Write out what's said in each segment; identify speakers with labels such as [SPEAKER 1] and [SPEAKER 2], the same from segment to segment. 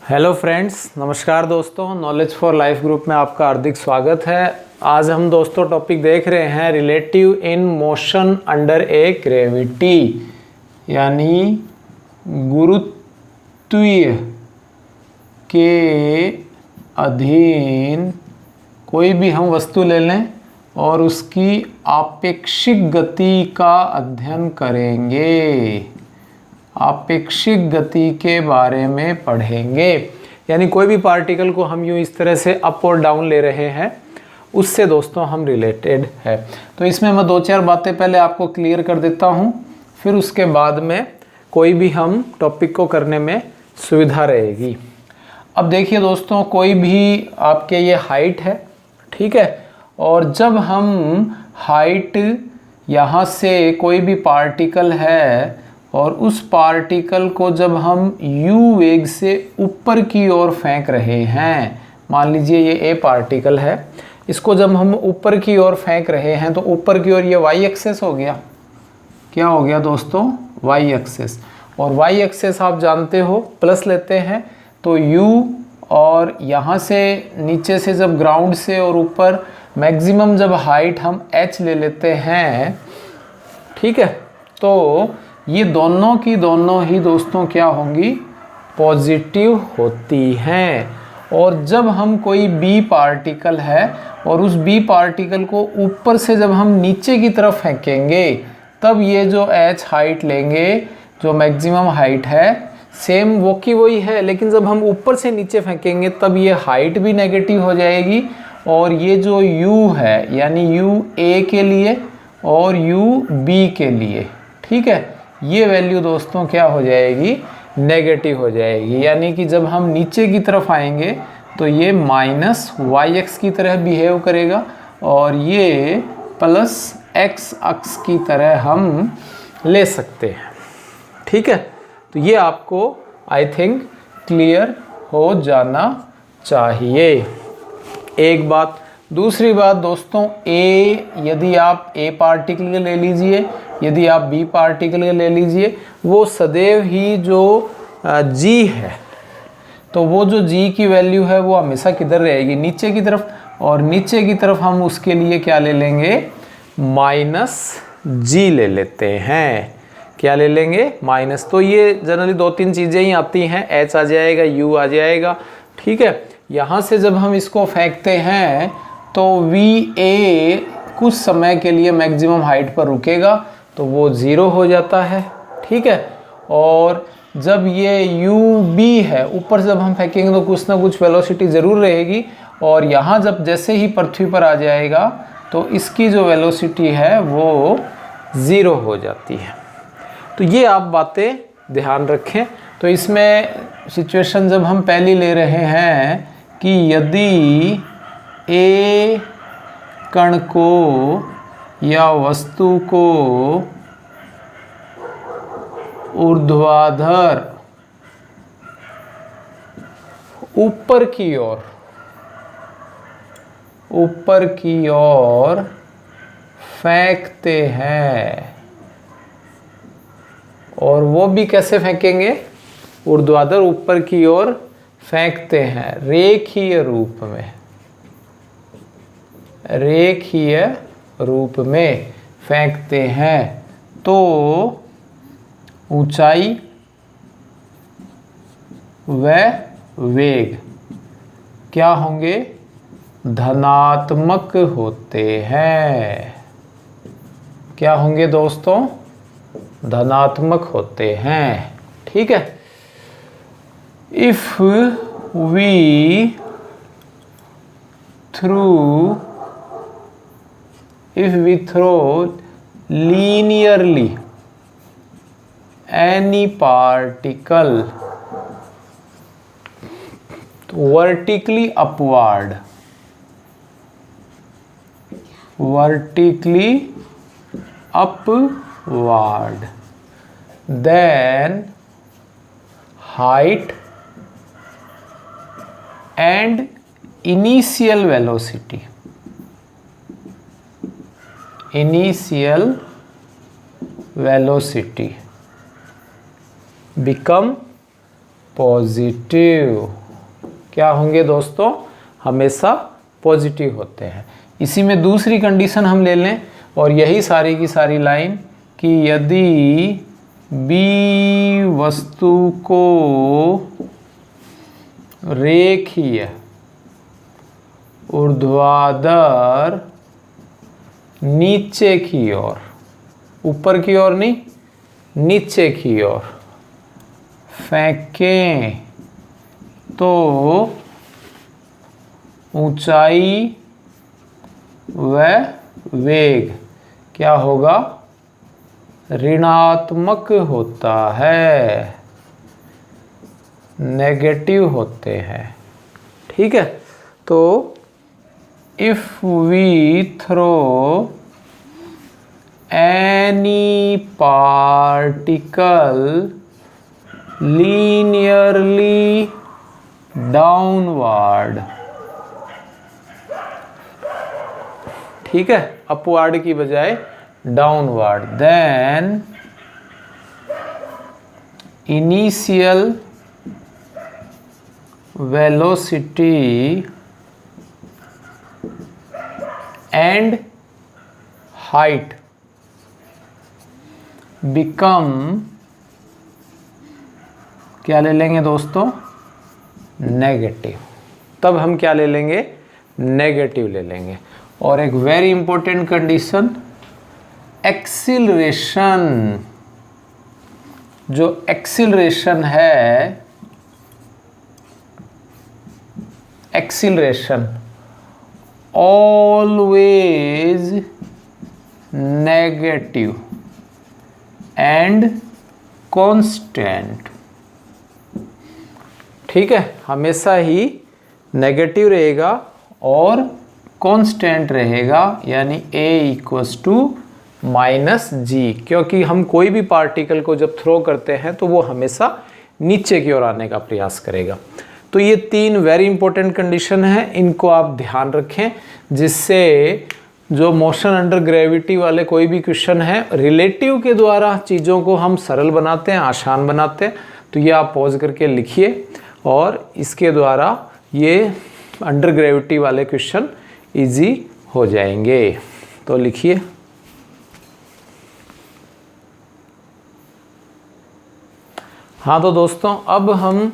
[SPEAKER 1] Hello friends, नमस्कार दोस्तों। Knowledge for life group में आपका हार्दिक स्वागत है। आज हम दोस्तों टॉपिक देख रहे हैं relative in motion under a gravity, यानी गुरुत्वीय के अधीन कोई भी हम वस्तु ले लें और उसकी आपेक्षिक गति का अध्ययन करेंगे। आपेक्षिक गति के बारे में पढ़ेंगे, यानी कोई भी पार्टिकल को हम यूँ इस तरह से अप और डाउन ले रहे हैं, उससे दोस्तों हम रिलेटेड है। तो इसमें मैं दो चार बातें पहले आपको क्लियर कर देता हूँ, फिर उसके बाद में कोई भी हम टॉपिक को करने में सुविधा रहेगी। अब देखिए दोस्तों, कोई भी आपके ये हाइट है, ठीक है, और जब हम हाइट यहाँ से कोई भी पार्टिकल है और उस पार्टिकल को जब हम u वेग से ऊपर की ओर फेंक रहे हैं, मान लीजिए ये a पार्टिकल है, इसको जब हम ऊपर की ओर फेंक रहे हैं तो ऊपर की ओर ये y एक्सेस हो गया। क्या हो गया दोस्तों? y axis. और y एक्सेस आप जानते हो प्लस लेते हैं तो u, और यहाँ से नीचे से जब ग्राउंड से और ऊपर मैक्सिमम जब हाइट हम h ले लेते हैं, ठीक है, तो ये दोनों की दोनों ही दोस्तों क्या होंगी? पॉजिटिव होती हैं। और जब हम कोई बी पार्टिकल है और उस बी पार्टिकल को ऊपर से जब हम नीचे की तरफ फेंकेंगे, तब ये जो h हाइट लेंगे, जो मैक्सिमम हाइट है, सेम वो की वही है, लेकिन जब हम ऊपर से नीचे फेंकेंगे तब ये हाइट भी नेगेटिव हो जाएगी। और ये जो u है, यानी u a के लिए और u b के लिए, ठीक है, ये वैल्यू दोस्तों क्या हो जाएगी? नेगेटिव हो जाएगी। यानी कि जब हम नीचे की तरफ आएंगे तो ये माइनस y की तरह बिहेव करेगा और ये प्लस x अक्ष की तरह हम ले सकते हैं, ठीक है। तो ये आपको आई थिंक क्लियर हो जाना चाहिए, एक बात। दूसरी बात दोस्तों, A यदि आप A पार्टिकल ले लीजिए, यदि आप B पार्टिकल ले लीजिए, वो सदैव ही जो G है, तो वो जो G की वैल्यू है वो हमेशा किधर रहेगी? नीचे की तरफ। और नीचे की तरफ हम उसके लिए क्या ले लेंगे? माइनस G ले लेते हैं। क्या ले लेंगे? माइनस। तो ये जनरली दो तीन चीज़ें ही आती हैं, H आ जाएगा, U आ जाएगा, ठीक है। यहाँ से जब हम इसको फेंकते हैं तो VA कुछ समय के लिए मैक्सिमम हाइट पर रुकेगा, तो वो 0 हो जाता है, ठीक है। और जब ये UB है, ऊपर से जब हम फेंकेंगे तो कुछ ना कुछ वेलोसिटी ज़रूर रहेगी, और यहाँ जब जैसे ही पृथ्वी पर आ जाएगा तो इसकी जो वेलोसिटी है वो 0 हो जाती है। तो ये आप बातें ध्यान रखें। तो इसमें सिचुएशन जब हम पहली ले रहे हैं कि यदि A कण को या वस्तु को ऊर्ध्वाधर ऊपर की ओर फेंकते हैं, और वो भी कैसे फेंकेंगे? ऊर्ध्वाधर ऊपर की ओर फेंकते हैं, रेखीय रूप में फेंकते हैं, तो ऊंचाई व वेग क्या होंगे? धनात्मक होते हैं। क्या होंगे दोस्तों? धनात्मक होते हैं, ठीक है। If we throw linearly any particle vertically upward, then height and initial velocity become positive. क्या होंगे दोस्तों, हमेशा पॉजिटिव होते हैं। इसी में दूसरी कंडीशन हम ले लें, और यही सारी की सारी लाइन कि यदि बी वस्तु को रेखीय ऊर्ध्वाधर नीचे की ओर, ऊपर की ओर नहीं, नीचे की ओर फेंकें तो ऊंचाई व वेग क्या होगा, ऋणात्मक होता है, नेगेटिव होते हैं। ठीक है, तो if we throw any particle linearly downward, ठीक है, अपवर्ड की बजाय downward, then initial velocity and height become, क्या ले लेंगे दोस्तों, नेगेटिव। तब हम क्या ले लेंगे, नेगेटिव ले लेंगे। और एक वेरी इंपॉर्टेंट कंडीशन, एक्सीलरेशन, जो एक्सीलरेशन है, acceleration always negative and constant. ठीक है, हमेशा ही नेगेटिव रहेगा और कांस्टेंट रहेगा, यानी a = -g, क्योंकि हम कोई भी पार्टिकल को जब थ्रो करते हैं तो वो हमेशा नीचे की ओर आने का प्रयास करेगा। तो ये 3 वेरी इंपॉर्टेंट कंडीशन है, इनको आप ध्यान रखें, जिससे जो मोशन अंडर ग्रेविटी वाले कोई भी क्वेश्चन है, रिलेटिव के द्वारा चीज़ों को हम सरल बनाते हैं, आसान बनाते हैं। तो ये आप पॉज करके लिखिए, और इसके द्वारा ये अंडर ग्रेविटी वाले क्वेश्चन इजी हो जाएंगे। तो लिखिए, हाँ तो दोस्तों, अब हम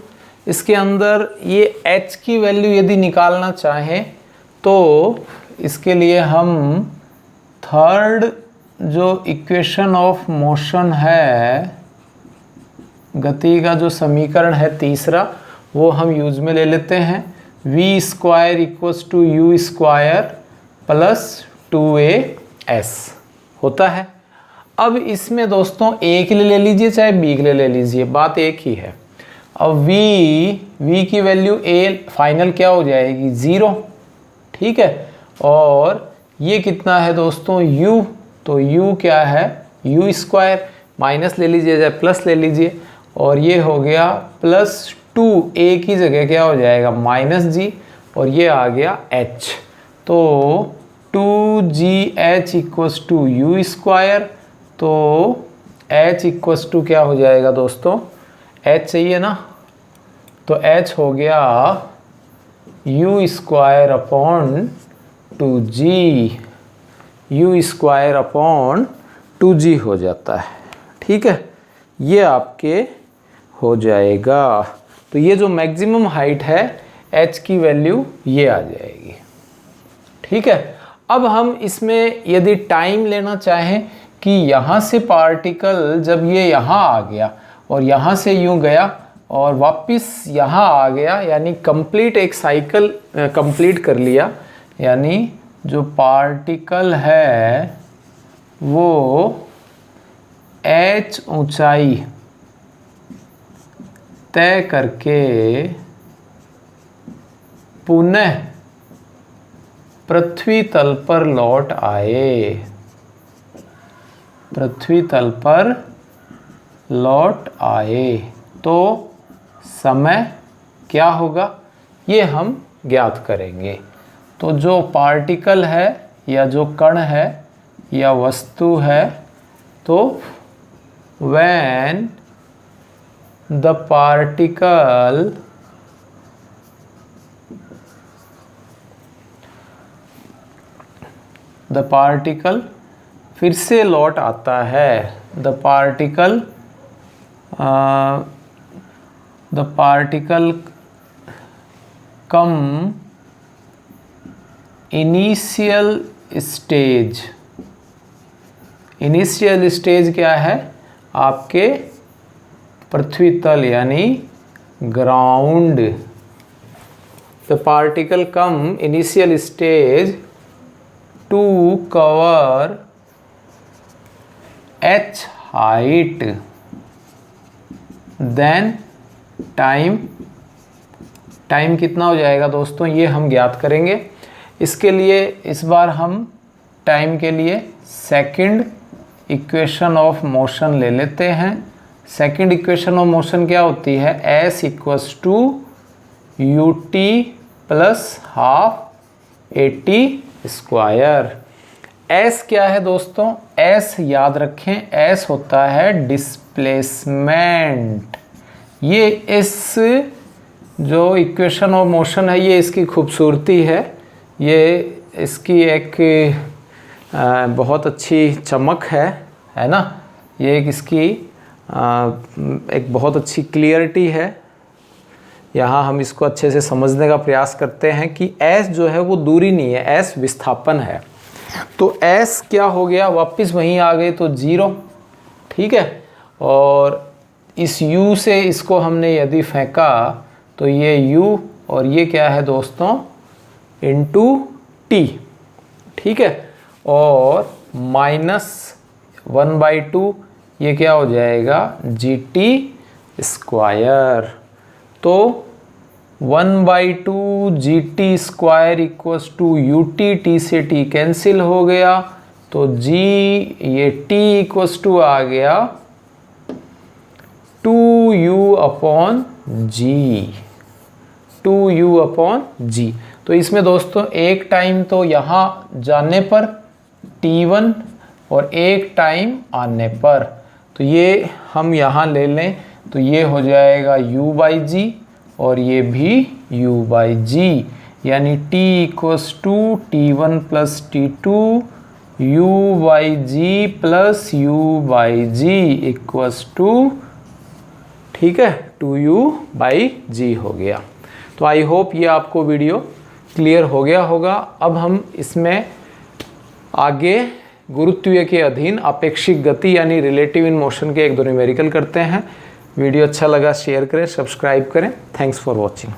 [SPEAKER 1] इसके अंदर ये h की वैल्यू यदि निकालना चाहें तो इसके लिए हम थर्ड जो इक्वेशन ऑफ मोशन है, गति का जो समीकरण है तीसरा, वो हम यूज में ले लेते हैं। v² = u² + 2as होता है। अब इसमें दोस्तों a के लिए ले लीजिए चाहे b के लिए ले लीजिए, बात एक ही है। अब v की वैल्यू a फाइनल क्या हो जाएगी, 0। ठीक है, और ये कितना है दोस्तों, u, तो u क्या है, u², माइनस ले लीजिए चाहे प्लस ले लीजिए, और ये हो गया +2, a की जगह क्या हो जाएगा, -g, और ये आ गया h। तो 2gh = u², तो h = क्या हो जाएगा दोस्तों, h चाहिए ना, तो h हो गया u² / 2g, u² / 2g हो जाता है। ठीक है, ये आपके हो जाएगा। तो ये जो मैक्सिमम हाइट है h की वैल्यू ये आ जाएगी। ठीक है, अब हम इसमें यदि टाइम लेना चाहें कि यहाँ से पार्टिकल जब ये यहाँ आ गया और यहाँ से यूँ गया और वापस यहाँ आ गया, यानी कंप्लीट एक साइकिल कंप्लीट कर लिया, यानी जो पार्टिकल है वो h ऊंचाई तय करके पुनः पृथ्वी तल पर लौट आए, पृथ्वी तल पर लौट आए, तो समय क्या होगा ये हम ज्ञात करेंगे। तो जो पार्टिकल है या जो कण है या वस्तु है, तो when the particle the particle फिर से लौट आता है, the particle come initial stage. Initial stage क्या है? आपके पृथ्वी तल यानी ground. The particle come initial stage to cover h height, then time कितना हो जाएगा दोस्तों, ये हम ज्ञात करेंगे। इसके लिए इस बार हम टाइम के लिए सेकंड इक्वेशन ऑफ मोशन ले लेते हैं। सेकंड इक्वेशन ऑफ मोशन क्या होती है? s equals to u t plus half a t square. S क्या है दोस्तों? S याद रखें, S होता है डिस्प्लेसमेंट। ये इस जो इक्वेशन ऑफ मोशन है ये इसकी खूबसूरती है, ये इसकी एक बहुत अच्छी चमक है ना, ये एक इसकी एक बहुत अच्छी क्लियरिटी है। यहाँ हम इसको अच्छे से समझने का प्रयास करते हैं कि S जो है वो दूरी नहीं है, S विस्थापन है। तो S क्या हो गया? वापस वहीं आ गए तो 0, ठीक है। और इस U से इसको हमने यदि फेंका तो ये U और ये क्या है दोस्तों? इनटू T, ठीक है। और -1/2 ये क्या हो जाएगा? GT square. तो 1/2 GT square equals to UT, T से T कैंसिल हो गया तो G ये T इक्वल्स टू आ गया 2U/G, 2U/G। तो इसमें दोस्तों एक टाइम तो यहाँ जाने पर T1 और एक टाइम आने पर, तो ये हम यहाँ ले लें तो ये हो जाएगा U/G और ये भी U/G, यानी T equals to T1 plus T2 U/G plus U/G इक्वल्स टू, ठीक है, 2U/G हो गया। तो आई होप ये आपको वीडियो क्लियर हो गया होगा। अब हम इसमें आगे गुरुत्वीय के अधीन अपेक्षिक गति यानी रिलेटिव इन मोशन के 1-2 न्यूमेरिकल करते हैं। वीडियो अच्छा लगा शेयर करें, सब्सक्राइब करें। Thanks for watching.